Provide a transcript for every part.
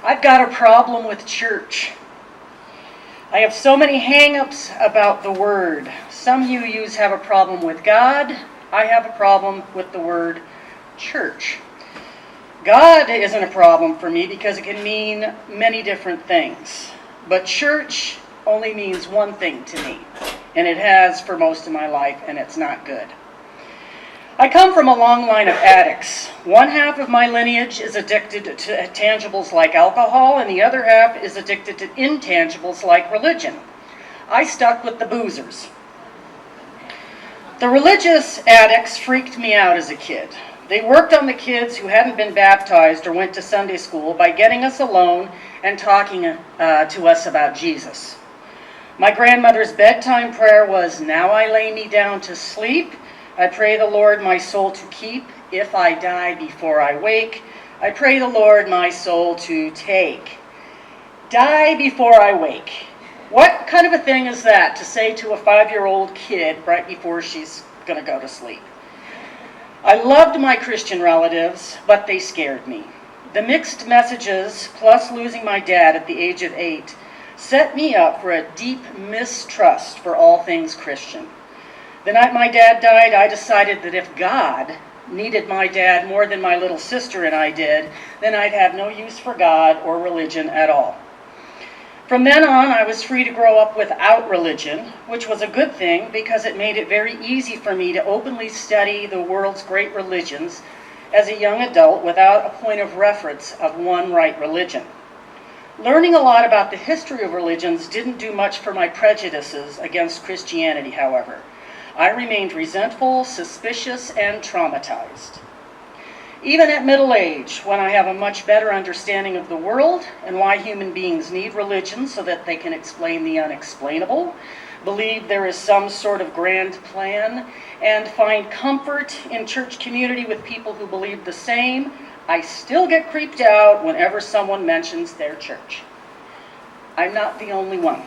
I've got a problem with church. I have so many hang-ups about the word. Some of you have a problem with God. I have a problem with the word church. God isn't a problem for me because it can mean many different things. But church only means one thing to me, and it has for most of my life, and it's not good. I come from a long line of addicts. One half of my lineage is addicted to tangibles like alcohol, and the other half is addicted to intangibles like religion. I stuck with the boozers. The religious addicts freaked me out as a kid. They worked on the kids who hadn't been baptized or went to Sunday school by getting us alone and talking to us about Jesus. My grandmother's bedtime prayer was, "Now I lay me down to sleep. I pray the Lord my soul to keep. If I die before I wake, I pray the Lord my soul to take." Die before I wake. What kind of a thing is that to say to a 5-year-old kid right before she's going to go to sleep? I loved my Christian relatives, but they scared me. The mixed messages, plus losing my dad at the age of 8, set me up for a deep mistrust for all things Christian. The night my dad died, I decided that if God needed my dad more than my little sister and I did, then I'd have no use for God or religion at all. From then on, I was free to grow up without religion, which was a good thing because it made it very easy for me to openly study the world's great religions as a young adult without a point of reference of one right religion. Learning a lot about the history of religions didn't do much for my prejudices against Christianity, however. I remained resentful, suspicious, and traumatized. Even at middle age, when I have a much better understanding of the world and why human beings need religion so that they can explain the unexplainable, believe there is some sort of grand plan, and find comfort in church community with people who believe the same, I still get creeped out whenever someone mentions their church. I'm not the only one.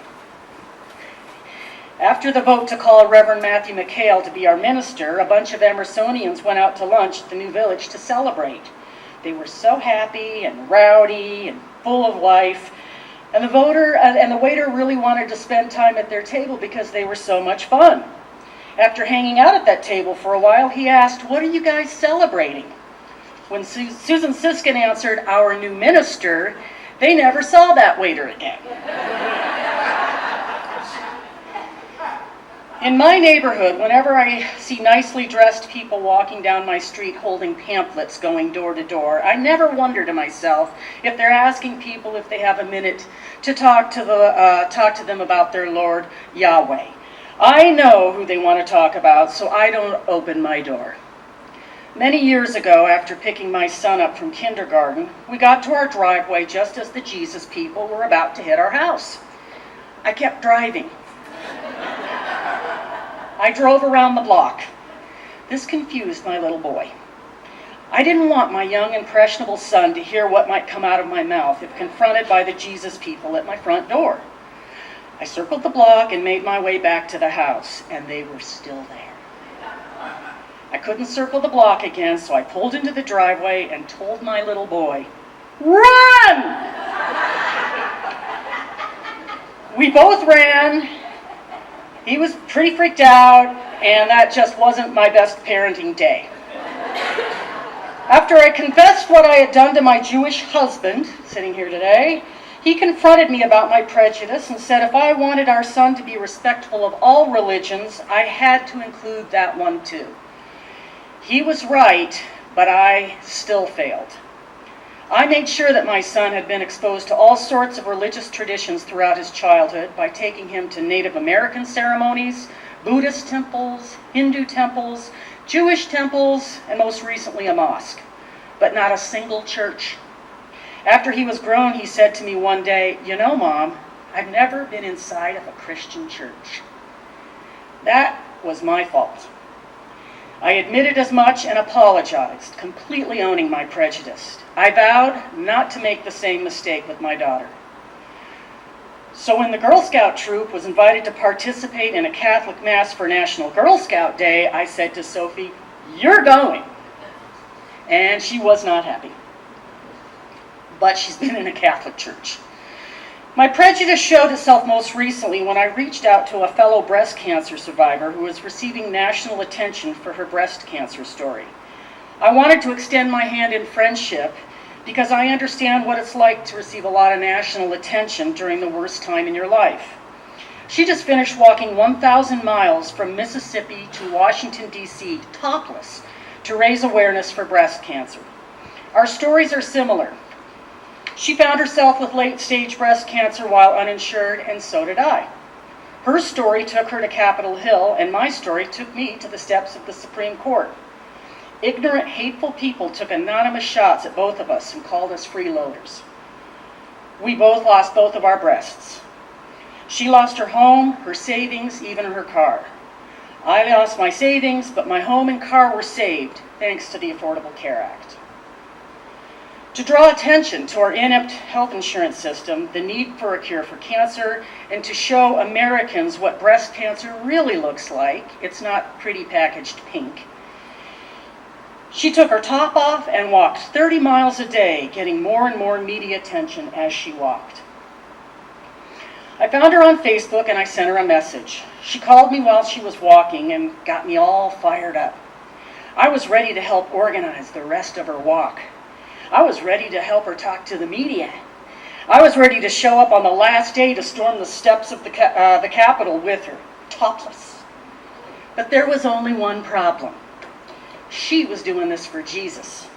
After the vote to call Reverend Matthew McHale to be our minister, a bunch of Emersonians went out to lunch at the New Village to celebrate. They were so happy and rowdy and full of life, and the waiter really wanted to spend time at their table because they were so much fun. After hanging out at that table for a while, he asked, "What are you guys celebrating?" When Susan Siskin answered, "Our new minister," they never saw that waiter again. In my neighborhood, whenever I see nicely dressed people walking down my street holding pamphlets going door to door, I never wonder to myself if they're asking people if they have a minute to talk to them about their Lord Yahweh. I know who they want to talk about, so I don't open my door. Many years ago, after picking my son up from kindergarten, we got to our driveway just as the Jesus people were about to hit our house. I kept driving. I drove around the block. This confused my little boy. I didn't want my young, impressionable son to hear what might come out of my mouth if confronted by the Jesus people at my front door. I circled the block and made my way back to the house, and they were still there. I couldn't circle the block again, so I pulled into the driveway and told my little boy, "Run!" We both ran. He was pretty freaked out, and that just wasn't my best parenting day. After I confessed what I had done to my Jewish husband, sitting here today, he confronted me about my prejudice and said if I wanted our son to be respectful of all religions, I had to include that one too. He was right, but I still failed. I made sure that my son had been exposed to all sorts of religious traditions throughout his childhood by taking him to Native American ceremonies, Buddhist temples, Hindu temples, Jewish temples, and most recently a mosque, but not a single church. After he was grown, he said to me one day, "You know, Mom, I've never been inside of a Christian church." That was my fault. I admitted as much and apologized, completely owning my prejudice. I vowed not to make the same mistake with my daughter. So when the Girl Scout troop was invited to participate in a Catholic Mass for National Girl Scout Day, I said to Sophie, "You're going." And she was not happy. but she's been in a Catholic church. My prejudice showed itself most recently when I reached out to a fellow breast cancer survivor who was receiving national attention for her breast cancer story. I wanted to extend my hand in friendship because I understand what it's like to receive a lot of national attention during the worst time in your life. She just finished walking 1,000 miles from Mississippi to Washington, D.C., topless, to raise awareness for breast cancer. Our stories are similar. She found herself with late-stage breast cancer while uninsured, and so did I. Her story took her to Capitol Hill, and my story took me to the steps of the Supreme Court. Ignorant, hateful people took anonymous shots at both of us and called us freeloaders. We both lost both of our breasts. She lost her home, her savings, even her car. I lost my savings, but my home and car were saved thanks to the Affordable Care Act. To draw attention to our inept health insurance system, the need for a cure for cancer, and to show Americans what breast cancer really looks like, it's not pretty packaged pink, she took her top off and walked 30 miles a day, getting more and more media attention as she walked. I found her on Facebook and I sent her a message. She called me while she was walking and got me all fired up. I was ready to help organize the rest of her walk. I was ready to help her talk to the media. I was ready to show up on the last day to storm the steps of the Capitol with her, topless. But there was only one problem. She was doing this for Jesus.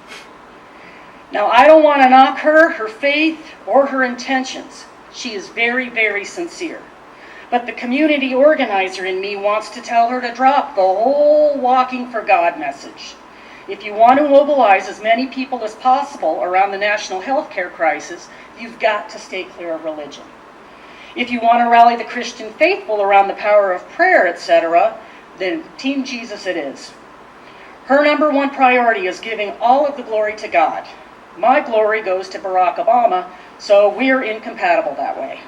Now, I don't want to knock her, her faith, or her intentions. She is very, very sincere. But the community organizer in me wants to tell her to drop the whole walking for God message. If you want to mobilize as many people as possible around the national health care crisis, you've got to stay clear of religion. If you want to rally the Christian faithful around the power of prayer, etc., then Team Jesus it is. Her number one priority is giving all of the glory to God. My glory goes to Barack Obama, so we're incompatible that way.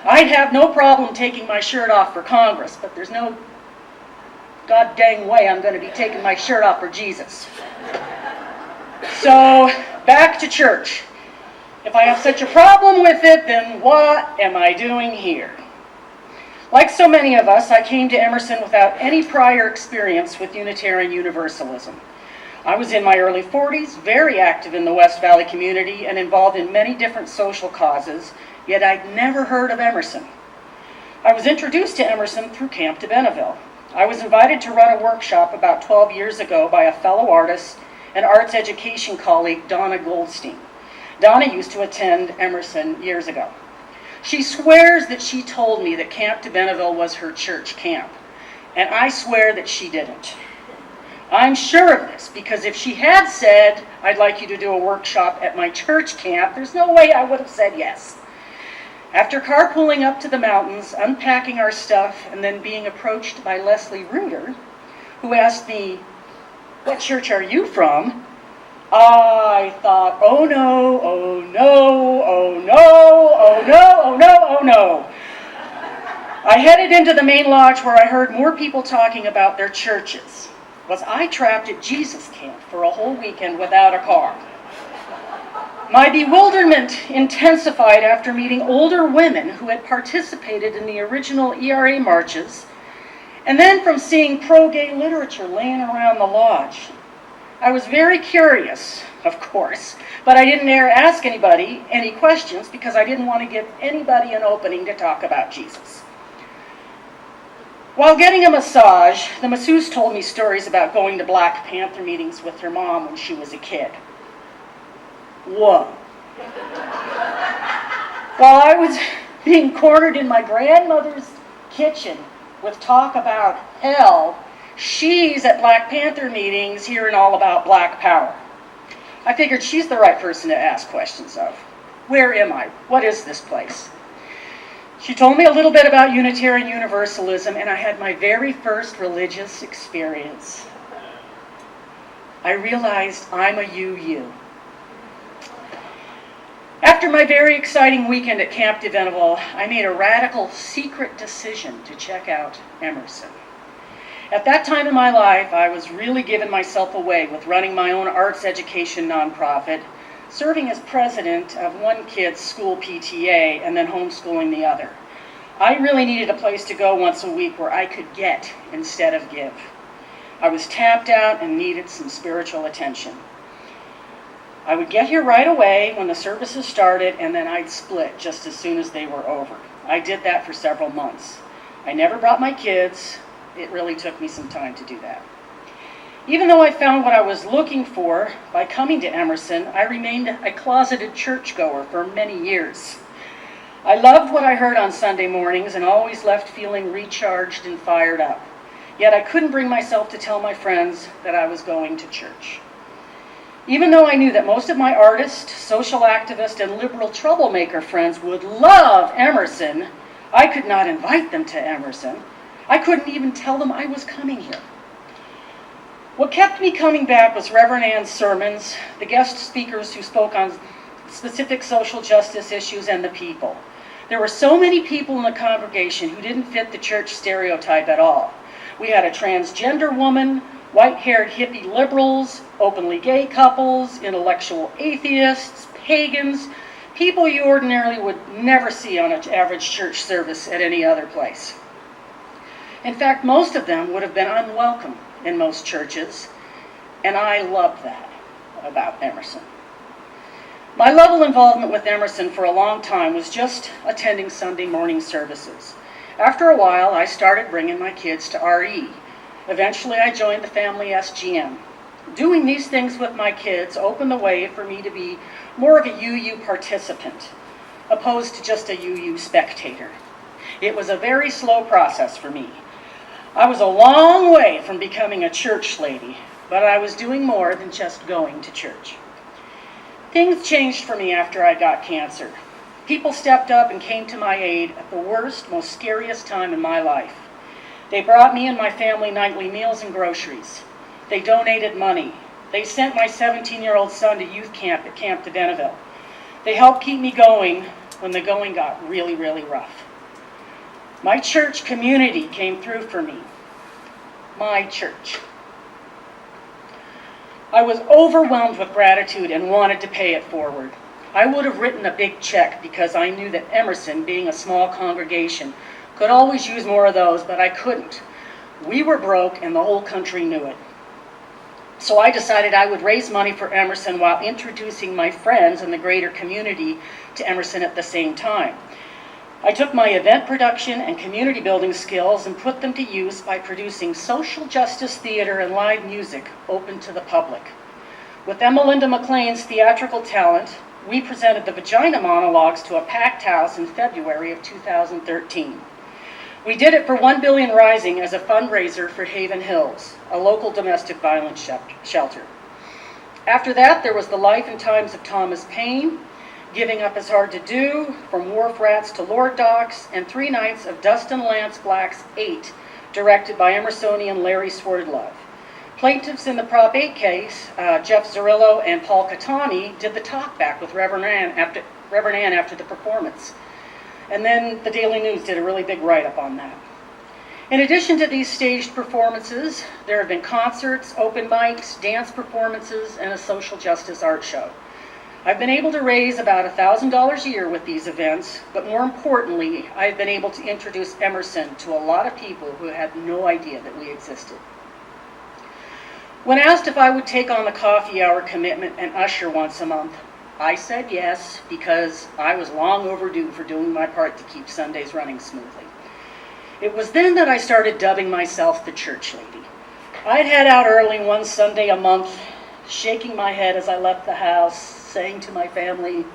I'd have no problem taking my shirt off for Congress, but there's no god dang way I'm going to be taking my shirt off for Jesus. So, back to church. If I have such a problem with it, then what am I doing here? Like so many of us, I came to Emerson without any prior experience with Unitarian Universalism. I was in my early 40s, very active in the West Valley community and involved in many different social causes, yet I'd never heard of Emerson. I was introduced to Emerson through Camp de Benneville. I was invited to run a workshop about 12 years ago by a fellow artist and arts education colleague, Donna Goldstein. Donna used to attend Emerson years ago. She swears that she told me that Camp de Benneville was her church camp, and I swear that she didn't. I'm sure of this because if she had said, I'd like you to do a workshop at my church camp, there's no way I would have said yes. After carpooling up to the mountains, unpacking our stuff, and then being approached by Leslie Reuter, who asked me, "What church are you from?" I thought, oh no, oh no, oh no, oh no, oh no, oh no. I headed into the main lodge where I heard more people talking about their churches. Was I trapped at Jesus camp for a whole weekend without a car? My bewilderment intensified after meeting older women who had participated in the original ERA marches, and then from seeing pro-gay literature laying around the lodge. I was very curious, of course, but I didn't dare ask anybody any questions because I didn't want to give anybody an opening to talk about Jesus. While getting a massage, the masseuse told me stories about going to Black Panther meetings with her mom when she was a kid. Whoa. While I was being cornered in my grandmother's kitchen with talk about hell, she's at Black Panther meetings hearing all about Black power. I figured she's the right person to ask questions of. Where am I? What is this place? She told me a little bit about Unitarian Universalism, and I had my very first religious experience. I realized I'm a UU. After my very exciting weekend at Camp de Benneville, I made a radical secret decision to check out Emerson. At that time in my life, I was really giving myself away with running my own arts education nonprofit, serving as president of one kid's school PTA and then homeschooling the other. I really needed a place to go once a week where I could get instead of give. I was tapped out and needed some spiritual attention. I would get here right away when the services started, and then I'd split just as soon as they were over. I did that for several months. I never brought my kids. It really took me some time to do that. Even though I found what I was looking for by coming to Emerson, I remained a closeted churchgoer for many years. I loved what I heard on Sunday mornings and always left feeling recharged and fired up. Yet I couldn't bring myself to tell my friends that I was going to church. Even though I knew that most of my artist, social activist, and liberal troublemaker friends would love Emerson, I could not invite them to Emerson. I couldn't even tell them I was coming here. What kept me coming back was Reverend Ann's sermons, the guest speakers who spoke on specific social justice issues, and the people. There were so many people in the congregation who didn't fit the church stereotype at all. We had a transgender woman, white-haired hippie liberals, openly gay couples, intellectual atheists, pagans, people you ordinarily would never see on an average church service at any other place. In fact, most of them would have been unwelcome in most churches, and I loved that about Emerson. My level of involvement with Emerson for a long time was just attending Sunday morning services. After a while, I started bringing my kids to RE. Eventually, I joined the family SGM. Doing these things with my kids opened the way for me to be more of a UU participant, opposed to just a UU spectator. It was a very slow process for me. I was a long way from becoming a church lady, but I was doing more than just going to church. Things changed for me after I got cancer. People stepped up and came to my aid at the worst, most scariest time in my life. They brought me and my family nightly meals and groceries. They donated money. They sent my 17-year-old son to youth camp at Camp de Benneville. They helped keep me going when the going got really, really rough. My church community came through for me. My church. I was overwhelmed with gratitude and wanted to pay it forward. I would have written a big check because I knew that Emerson, being a small congregation, could always use more of those, but I couldn't. We were broke and the whole country knew it. So I decided I would raise money for Emerson while introducing my friends in the greater community to Emerson at the same time. I took my event production and community building skills and put them to use by producing social justice theater and live music open to the public. With Emelinda McLean's theatrical talent, we presented the Vagina Monologues to a packed house in February of 2013. We did it for 1 Billion Rising as a fundraiser for Haven Hills, a local domestic violence shelter. After that, there was the life and times of Thomas Paine, Giving Up is Hard to Do, From Wharf Rats to Lord Docs, and 3 nights of Dustin Lance Black's 8, directed by Emersonian Larry Swerdlove. Plaintiffs in the Prop 8 case, Jeff Zarillo and Paul Katami, did the talkback with Reverend Ann after the performance. And then the Daily News did a really big write-up on that. In addition to these staged performances, there have been concerts, open mics, dance performances, and a social justice art show. I've been able to raise about $1,000 a year with these events, but more importantly, I've been able to introduce Emerson to a lot of people who had no idea that we existed. When asked if I would take on the coffee hour commitment and usher once a month, I said yes, because I was long overdue for doing my part to keep Sundays running smoothly. It was then that I started dubbing myself the church lady. I'd head out early one Sunday a month, shaking my head as I left the house, saying to my family,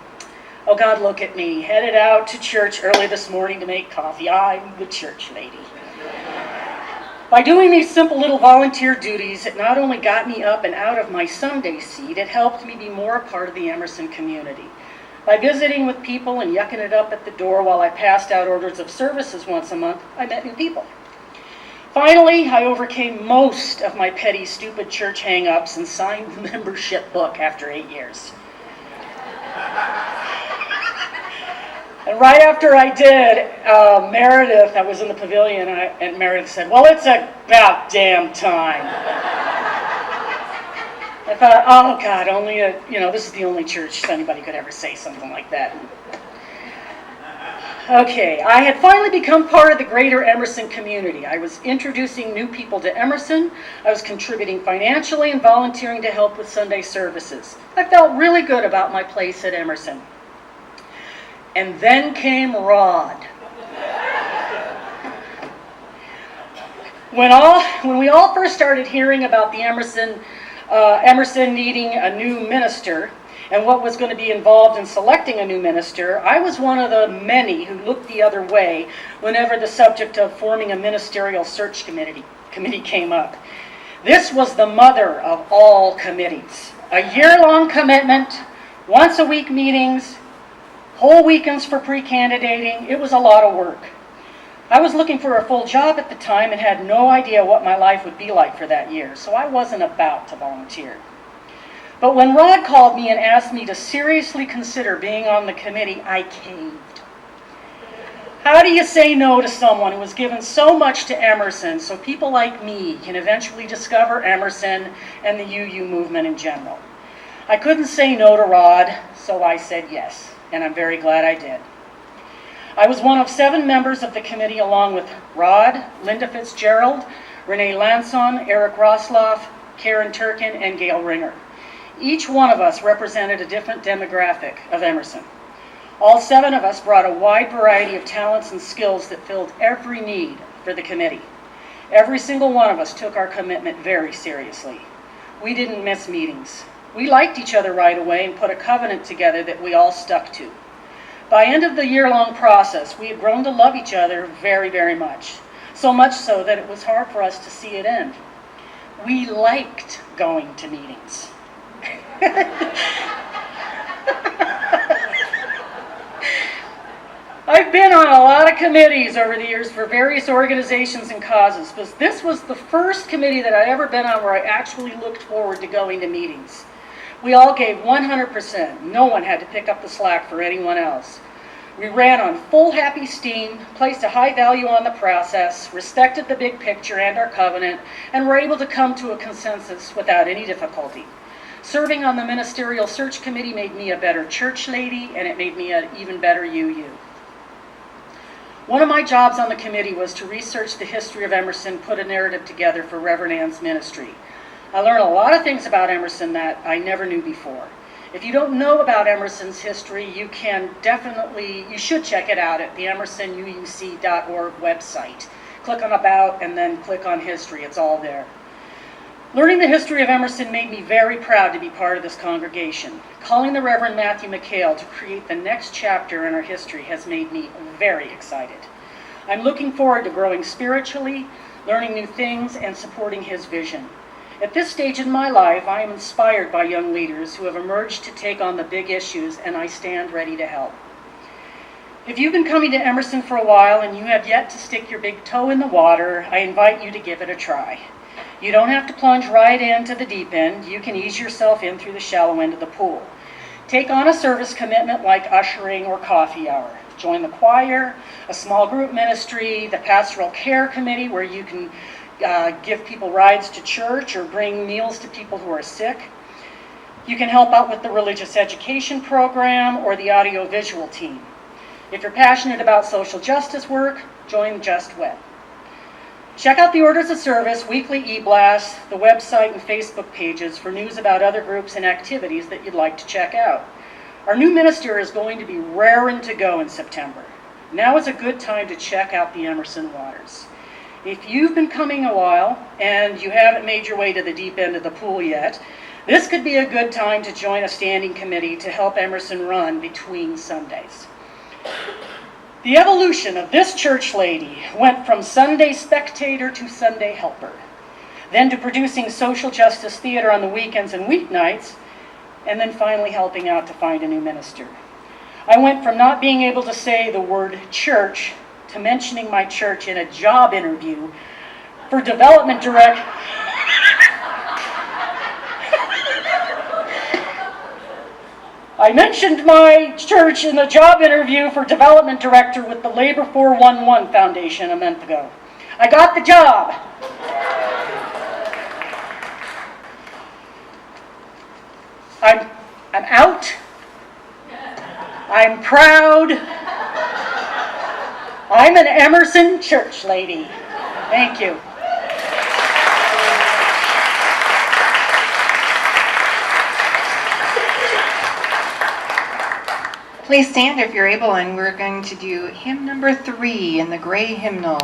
"Oh God, look at me, headed out to church early this morning to make coffee. I'm the church lady." By doing these simple little volunteer duties, it not only got me up and out of my Sunday seat, it helped me be more a part of the Emerson community. By visiting with people and yucking it up at the door while I passed out orders of services once a month, I met new people. Finally, I overcame most of my petty, stupid church hang-ups and signed the membership book after 8 years. And right after I did, Meredith, I was in the pavilion, and Meredith said, "Well, it's about damn time." I thought, oh God, this is the only church anybody could ever say something like that. Okay, I had finally become part of the greater Emerson community. I was introducing new people to Emerson. I was contributing financially and volunteering to help with Sunday services. I felt really good about my place at Emerson. And then came Rod. When we all first started hearing about the Emerson needing a new minister, and what was going to be involved in selecting a new minister, I was one of the many who looked the other way whenever the subject of forming a ministerial search committee came up. This was the mother of all committees. A year-long commitment, once-a-week meetings, whole weekends for pre-candidating. It was a lot of work. I was looking for a full job at the time and had no idea what my life would be like for that year, so I wasn't about to volunteer. But when Rod called me and asked me to seriously consider being on the committee, I caved. How do you say no to someone who has given so much to Emerson so people like me can eventually discover Emerson and the UU movement in general? I couldn't say no to Rod, so I said yes, and I'm very glad I did. I was one of 7 members of the committee along with Rod, Linda Fitzgerald, Renee Lanson, Eric Rosloff, Karen Turkin, and Gail Ringer. Each one of us represented a different demographic of Emerson. All 7 of us brought a wide variety of talents and skills that filled every need for the committee. Every single one of us took our commitment very seriously. We didn't miss meetings. We liked each other right away and put a covenant together that we all stuck to. By end of the year-long process, we had grown to love each other very, very much. So much so that it was hard for us to see it end. We liked going to meetings. I've been on a lot of committees over the years for various organizations and causes, but this was the first committee that I'd ever been on where I actually looked forward to going to meetings. We all gave 100%. No one had to pick up the slack for anyone else. We ran on full happy steam, placed a high value on the process, respected the big picture and our covenant, and were able to come to a consensus without any difficulty. Serving on the ministerial search committee made me a better church lady, and it made me an even better UU. One of my jobs on the committee was to research the history of Emerson, put a narrative together for Reverend Ann's ministry. I learned a lot of things about Emerson that I never knew before. If you don't know about Emerson's history, you should check it out at the emersonuuc.org website. Click on About and then click on History. It's all there. Learning the history of Emerson made me very proud to be part of this congregation. Calling the Reverend Matthew McHale to create the next chapter in our history has made me very excited. I'm looking forward to growing spiritually, learning new things, and supporting his vision. At this stage in my life, I am inspired by young leaders who have emerged to take on the big issues, and I stand ready to help. If you've been coming to Emerson for a while and you have yet to stick your big toe in the water, I invite you to give it a try. You don't have to plunge right into the deep end. You can ease yourself in through the shallow end of the pool. Take on a service commitment like ushering or coffee hour. Join the choir, a small group ministry, the pastoral care committee where you can give people rides to church or bring meals to people who are sick. You can help out with the religious education program or the audiovisual team. If you're passionate about social justice work, join Just Web. Check out the orders of service, weekly e-blasts, the website and Facebook pages for news about other groups and activities that you'd like to check out. Our new minister is going to be raring to go in September. Now is a good time to check out the Emerson waters. If you've been coming a while and you haven't made your way to the deep end of the pool yet, this could be a good time to join a standing committee to help Emerson run between Sundays. The evolution of this church lady went from Sunday spectator to Sunday helper, then to producing social justice theater on the weekends and weeknights, and then finally helping out to find a new minister. I went from not being able to say the word church to mentioning my church in a job interview for development direct. I mentioned my church in the job interview for development director with the Labor 411 Foundation a month ago. I got the job. I'm out. I'm proud. I'm an Emerson church lady. Thank you. Please stand if you're able, and we're going to do hymn number 3 in the gray hymnal.